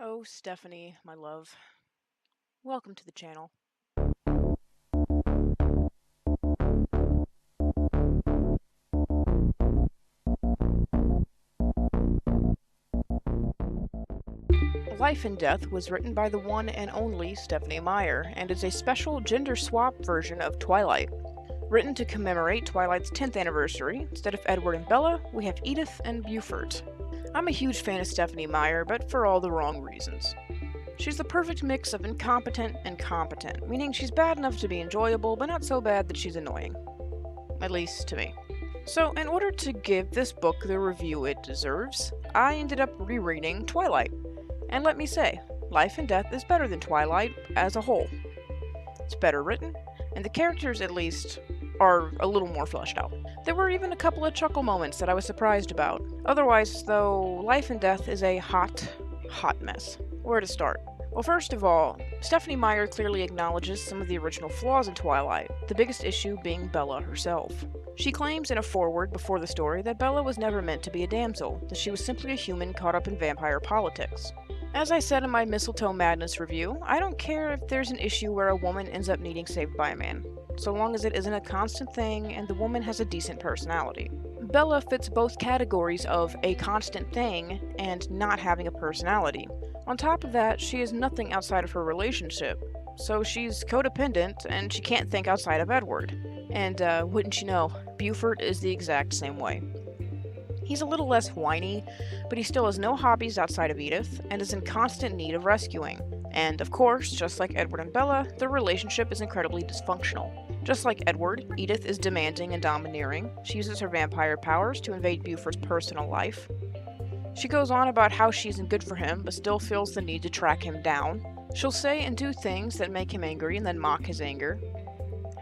Oh, Stephenie, my love. Welcome to the channel. Life and Death was written by the one and only Stephenie Meyer, and is a special gender swap version of Twilight. Written to commemorate Twilight's 10th anniversary, instead of Edward and Bella, we have Edith and Beaufort. I'm a huge fan of Stephenie Meyer, but for all the wrong reasons. She's the perfect mix of incompetent and competent, meaning she's bad enough to be enjoyable, but not so bad that she's annoying. At least to me. So, in order to give this book the review it deserves, I ended up rereading Twilight. And let me say, Life and Death is better than Twilight as a whole. It's better written, and the characters, at least, are a little more fleshed out. There were even a couple of chuckle moments that I was surprised about. Otherwise, though, Life and Death is a hot mess. Where to start? Well, first of all, Stephenie Meyer clearly acknowledges some of the original flaws in Twilight, the biggest issue being Bella herself. She claims in a foreword before the story that Bella was never meant to be a damsel, that she was simply a human caught up in vampire politics. As I said in my Mistletoe Madness review, I don't care if there's an issue where a woman ends up needing saved by a man, so long as it isn't a constant thing and the woman has a decent personality. Bella fits both categories of a constant thing and not having a personality. On top of that, she is nothing outside of her relationship, so she's codependent and she can't think outside of Edward. And wouldn't you know, Beaufort is the exact same way. He's a little less whiny, but he still has no hobbies outside of Edith and is in constant need of rescuing. And of course, just like Edward and Bella, their relationship is incredibly dysfunctional. Just like Edward, Edith is demanding and domineering. She uses her vampire powers to invade Beaufort's personal life. She goes on about how she isn't good for him, but still feels the need to track him down. She'll say and do things that make him angry and then mock his anger.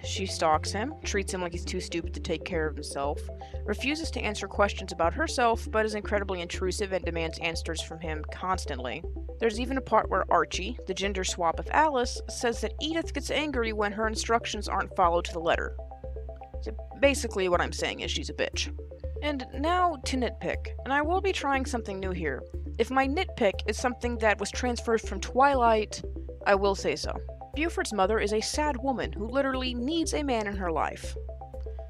She stalks him, treats him like he's too stupid to take care of himself, refuses to answer questions about herself, but is incredibly intrusive and demands answers from him constantly. There's even a part where Archie, the gender swap of Alice, says that Edith gets angry when her instructions aren't followed to the letter. So basically what I'm saying is she's a bitch. And now to nitpick, and I will be trying something new here. If my nitpick is something that was transferred from Twilight, I will say so. Beaufort's mother is a sad woman who literally needs a man in her life.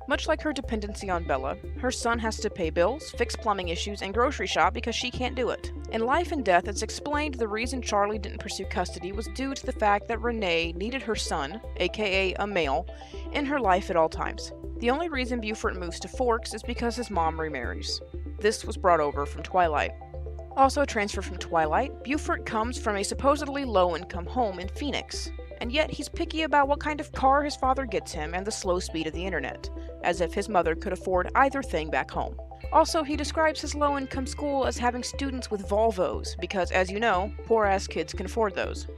Much like her dependency on Bella, her son has to pay bills, fix plumbing issues, and grocery shop because she can't do it. In Life and Death, it's explained the reason Charlie didn't pursue custody was due to the fact that Renee needed her son, aka a male, in her life at all times. The only reason Beaufort moves to Forks is because his mom remarries. This was brought over from Twilight. Also transferred from Twilight, Beaufort comes from a supposedly low-income home in Phoenix, and yet he's picky about what kind of car his father gets him and the slow speed of the internet, as if his mother could afford either thing back home. Also, he describes his low-income school as having students with Volvos, because as you know, poor-ass kids can afford those.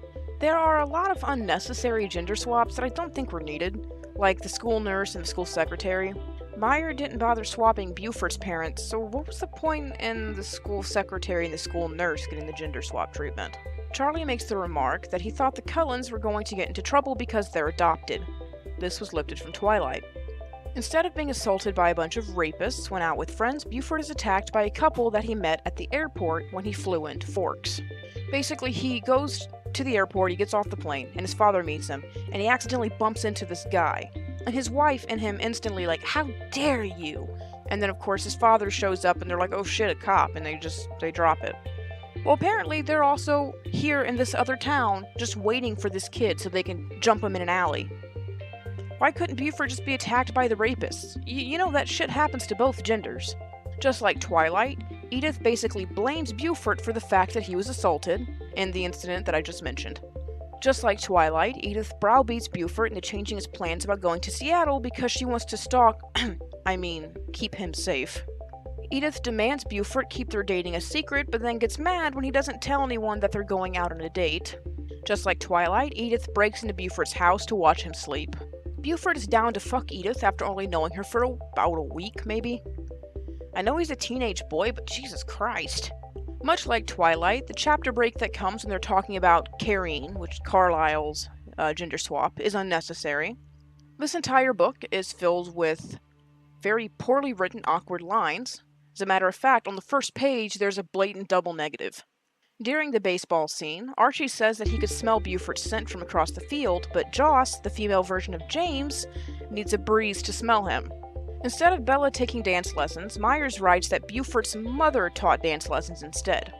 There are a lot of unnecessary gender swaps that I don't think were needed, like the school nurse and the school secretary. Meyer didn't bother swapping Beaufort's parents, so what was the point in the school secretary and the school nurse getting the gender swap treatment? Charlie makes the remark that he thought the Cullens were going to get into trouble because they're adopted. This was lifted from Twilight. Instead of being assaulted by a bunch of rapists when out with friends, Beaufort is attacked by a couple that he met at the airport when he flew into Forks. Basically, he goes to the airport, he gets off the plane, and his father meets him, and he accidentally bumps into this guy. And his wife and him instantly like, "How dare you?" And then of course his father shows up and they're like, "Oh shit, a cop," and they drop it. Well, apparently they're also here in this other town just waiting for this kid so they can jump him in an alley. Why couldn't Beaufort just be attacked by the rapists? You know that shit happens to both genders. Just like Twilight, Edith basically blames Beaufort for the fact that he was assaulted in the incident that I just mentioned. Just like Twilight, Edith browbeats Beaufort into changing his plans about going to Seattle because she wants to stalk, keep him safe. Edith demands Beaufort keep their dating a secret, but then gets mad when he doesn't tell anyone that they're going out on a date. Just like Twilight, Edith breaks into Beaufort's house to watch him sleep. Beaufort is down to fuck Edith after only knowing her for about a week, maybe. I know he's a teenage boy, but Jesus Christ. Much like Twilight, the chapter break that comes when they're talking about carrying, which Carlisle's gender swap, is unnecessary. This entire book is filled with very poorly written, awkward lines. As a matter of fact, on the first page, there's a blatant double negative. During the baseball scene, Archie says that he could smell Buford's scent from across the field, but Joss, the female version of James, needs a breeze to smell him. Instead of Bella taking dance lessons, Myers writes that Buford's mother taught dance lessons instead.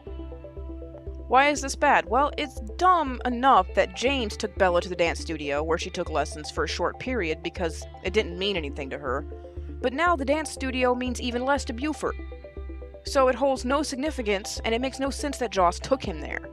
Why is this bad? Well, it's dumb enough that James took Bella to the dance studio where she took lessons for a short period because it didn't mean anything to her. But now the dance studio means even less to Buford. So it holds no significance, and it makes no sense that Joss took him there.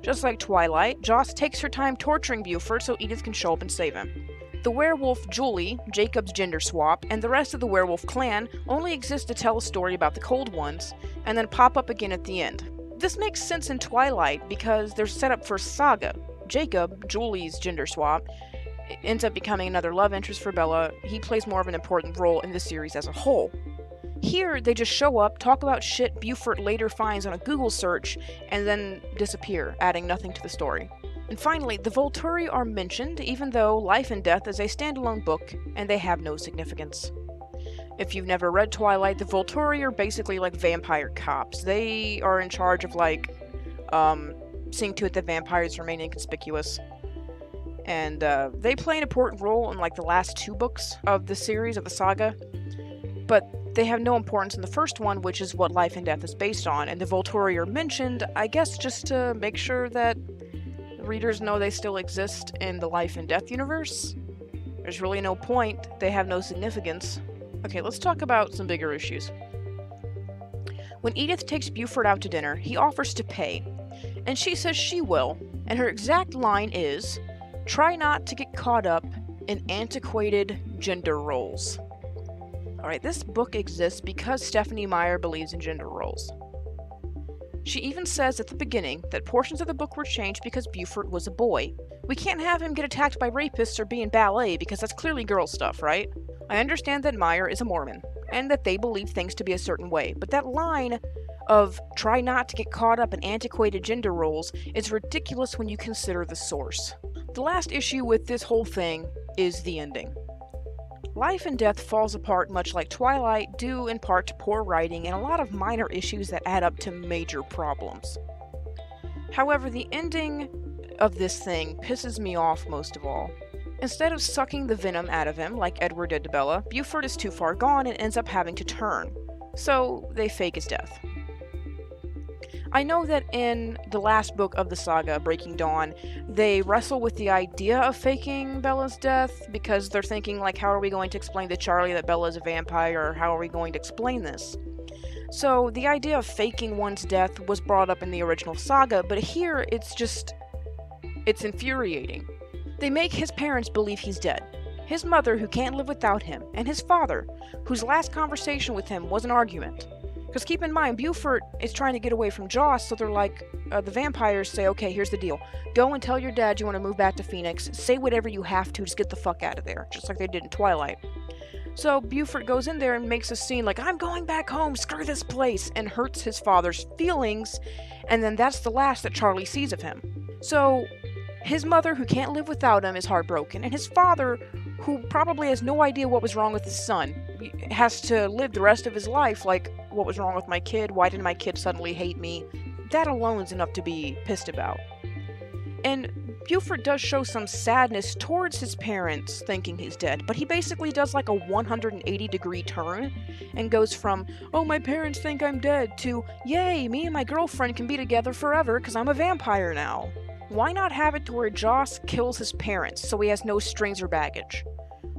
Just like Twilight, Joss takes her time torturing Buford so Edith can show up and save him. The werewolf Julie, Jacob's gender swap, and the rest of the werewolf clan only exist to tell a story about the Cold Ones, and then pop up again at the end. This makes sense in Twilight because they're set up for saga. Jacob, Julie's gender swap, ends up becoming another love interest for Bella. He plays more of an important role in the series as a whole. Here, they just show up, talk about shit Buford later finds on a Google search, and then disappear, adding nothing to the story. And finally, the Volturi are mentioned, even though Life and Death is a standalone book, and they have no significance. If you've never read Twilight, the Volturi are basically like vampire cops. They are in charge of, seeing to it that vampires remain inconspicuous. And, they play an important role in, the last 2 books of the series, of the saga. But they have no importance in the first one, which is what Life and Death is based on, and the Volturi are mentioned, I guess, just to make sure that readers know they still exist in the Life and Death universe. There's really no point, they have no significance. Okay, let's talk about some bigger issues. When Edith takes Buford out to dinner, he offers to pay, and she says she will, and her exact line is, "Try not to get caught up in antiquated gender roles." Alright, this book exists because Stephenie Meyer believes in gender roles. She even says at the beginning that portions of the book were changed because Buford was a boy. We can't have him get attacked by rapists or be in ballet because that's clearly girl stuff, right? I understand that Meyer is a Mormon, and that they believe things to be a certain way, but that line of "try not to get caught up in antiquated gender roles" is ridiculous when you consider the source. The last issue with this whole thing is the ending. Life and Death falls apart much like Twilight, due in part to poor writing and a lot of minor issues that add up to major problems. However, the ending of this thing pisses me off most of all. Instead of sucking the venom out of him, like Edward did to Bella, Buford is too far gone and ends up having to turn. So, they fake his death. I know that in the last book of the saga, Breaking Dawn, they wrestle with the idea of faking Bella's death, because they're thinking, how are we going to explain to Charlie that Bella is a vampire, or how are we going to explain this? So, the idea of faking one's death was brought up in the original saga, but here it's infuriating. They make his parents believe he's dead. His mother, who can't live without him, and his father, whose last conversation with him was an argument. Because keep in mind, Buford is trying to get away from Joss, so they're the vampires say, okay, here's the deal. Go and tell your dad you want to move back to Phoenix. Say whatever you have to, just get the fuck out of there. Just like they did in Twilight. So Buford goes in there and makes a scene I'm going back home, screw this place, and hurts his father's feelings, and then that's the last that Charlie sees of him. So, his mother, who can't live without him, is heartbroken, and his father, who probably has no idea what was wrong with his son, has to live the rest of his life what was wrong with my kid? Why did my kid suddenly hate me? That alone is enough to be pissed about. And Buford does show some sadness towards his parents thinking he's dead, but he basically does a 180-degree turn and goes from, "Oh, my parents think I'm dead," to, "Yay, me and my girlfriend can be together forever because I'm a vampire now." Why not have it to where Joss kills his parents so he has no strings or baggage?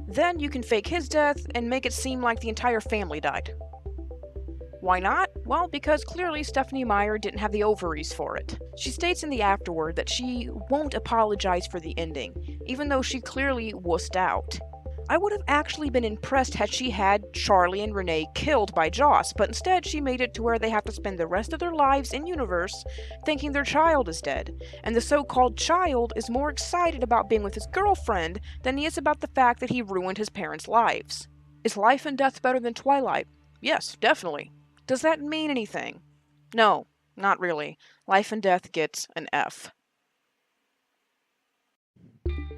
Then you can fake his death and make it seem like the entire family died. Why not? Well, because clearly Stephenie Meyer didn't have the ovaries for it. She states in the afterword that she won't apologize for the ending, even though she clearly wussed out. I would have actually been impressed had she had Charlie and Renee killed by Joss, but instead she made it to where they have to spend the rest of their lives in universe thinking their child is dead, and the so-called child is more excited about being with his girlfriend than he is about the fact that he ruined his parents' lives. Is Life and Death better than Twilight? Yes, definitely. Does that mean anything? No, not really. Life and Death gets an F.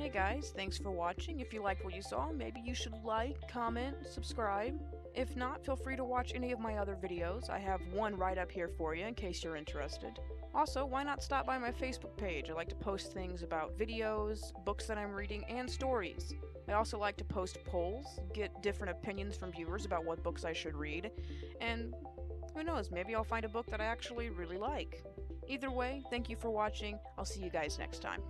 Hey guys, thanks for watching. If you liked what you saw, maybe you should like, comment, subscribe. If not, feel free to watch any of my other videos. I have one right up here for you in case you're interested. Also, why not stop by my Facebook page? I like to post things about videos, books that I'm reading, and stories. I also like to post polls, get different opinions from viewers about what books I should read, and who knows, maybe I'll find a book that I actually really like. Either way, thank you for watching. I'll see you guys next time.